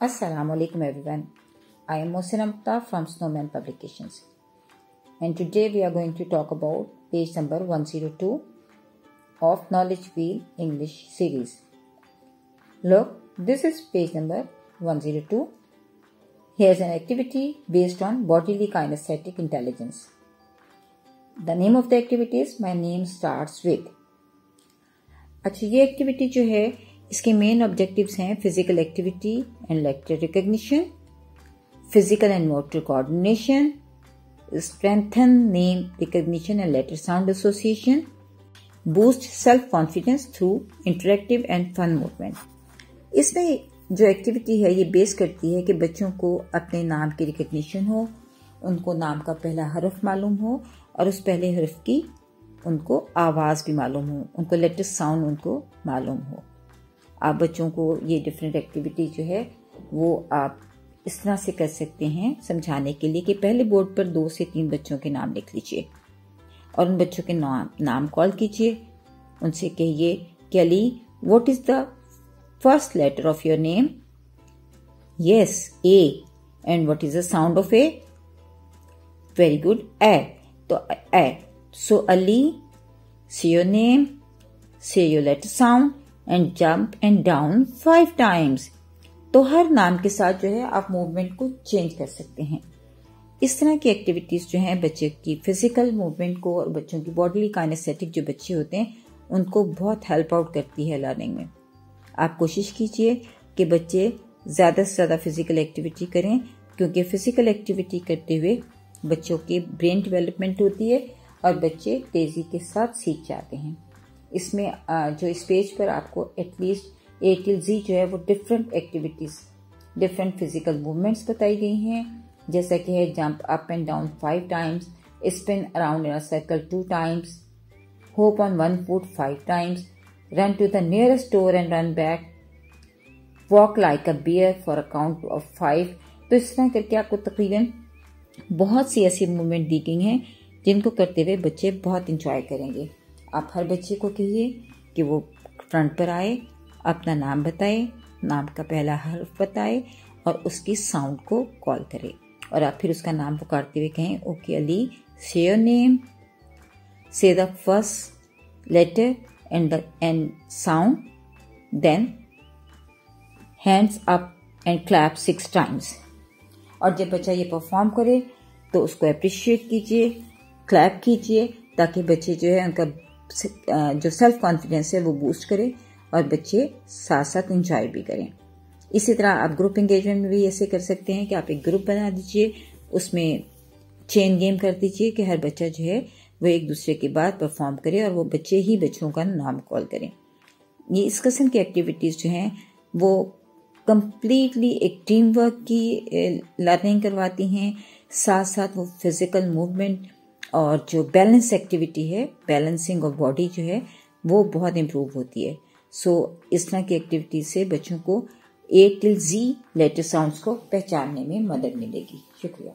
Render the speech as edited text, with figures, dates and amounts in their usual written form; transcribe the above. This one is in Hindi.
Assalamualaikum everyone. I am Mohsin Amta from Snowman Publications, and today we are going to talk about page number 102 of Knowledge Wheel English series. Look, this is page number 102. Here's an activity based on bodily kinesthetic intelligence. The name of the activity is My Name Starts With. अच्छा, ये एक्टिविटी जो है इसके मेन ऑब्जेक्टिव्स हैं physical activity and lecture recognition, physical and motor coordination, strengthen name recognition and letter sound association, boost self confidence through interactive and fun movement. इसमें जो एक्टिविटी है ये बेस करती है कि बच्चों को अपने नाम की रिकॉग्निशन हो, उनको नाम का पहला हर्फ मालूम हो और उस पहले हर्फ की उनको आवाज़ भी मालूम हो, उनको लेटर साउंड उनको मालूम हो। आप बच्चों को ये डिफरेंट एक्टिविटी जो है वो आप इस तरह से कर सकते हैं समझाने के लिए कि पहले बोर्ड पर 2 से 3 बच्चों के नाम लिख लीजिए और उन बच्चों के नाम कॉल कीजिए। उनसे कहिए कि Ali, what is the first letter of your name? Yes, A. And what is the sound of A? Very good, A. तो A. So Ali, say your name, say your letter sound and jump and down 5 times. तो हर नाम के साथ जो है आप मूवमेंट को चेंज कर सकते हैं। इस तरह की एक्टिविटीज जो हैं बच्चे की फिजिकल मूवमेंट को और बच्चों की बॉडीली काइनेस्थेटिक जो बच्चे होते हैं उनको बहुत हेल्प आउट करती है लर्निंग में। आप कोशिश कीजिए कि बच्चे ज्यादा से ज्यादा फिजिकल एक्टिविटी करें, क्योंकि फिजिकल एक्टिविटी करते हुए बच्चों की ब्रेन डेवलपमेंट होती है और बच्चे तेजी के साथ सीख जाते हैं। इसमें जो इस पेज पर आपको एटलीस्ट A till Z जो है वो different activities, different physical movements बताई गई हैं, जैसा कि है jump up and down 5 times, spin around in a circle 2 times, hop on 1 foot 5 times, run to the nearest door and run back, walk like a bear for a count of 5। तो इस तरह करके आपको तकरीबन बहुत सी ऐसी मूवमेंट दी गई हैं जिनको करते हुए बच्चे बहुत इंजॉय करेंगे। आप हर बच्चे को कहिए कि वो फ्रंट पर आए, अपना नाम बताए, नाम का पहला हर्फ बताए और उसकी साउंड को कॉल करे और आप फिर उसका नाम पुकारते हुए कहें, okay Ali, say your name, say the first letter and sound, then hands up and clap 6 times. और जब बच्चा ये परफॉर्म करे तो उसको अप्रिशिएट कीजिए, क्लैप कीजिए, ताकि बच्चे जो है उनका जो सेल्फ कॉन्फिडेंस है वो बूस्ट करे और बच्चे साथ साथ एंजॉय भी करें। इसी तरह आप ग्रुप एंगेजमेंट में भी ऐसे कर सकते हैं कि आप एक ग्रुप बना दीजिए, उसमें चेन गेम कर दीजिए कि हर बच्चा जो है वो एक दूसरे के बाद परफॉर्म करे और वो बच्चे ही बच्चों का नाम कॉल करें। ये इस किस्म की एक्टिविटीज जो हैं वो कंप्लीटली एक टीम वर्क की लर्निंग करवाती हैं, साथ साथ वो फिजिकल मूवमेंट और जो बैलेंस एक्टिविटी है, बैलेंसिंग ऑफ बॉडी जो है वो बहुत इम्प्रूव होती है। सो इस तरह की एक्टिविटी से बच्चों को A till Z letter sounds को पहचानने में मदद मिलेगी। शुक्रिया।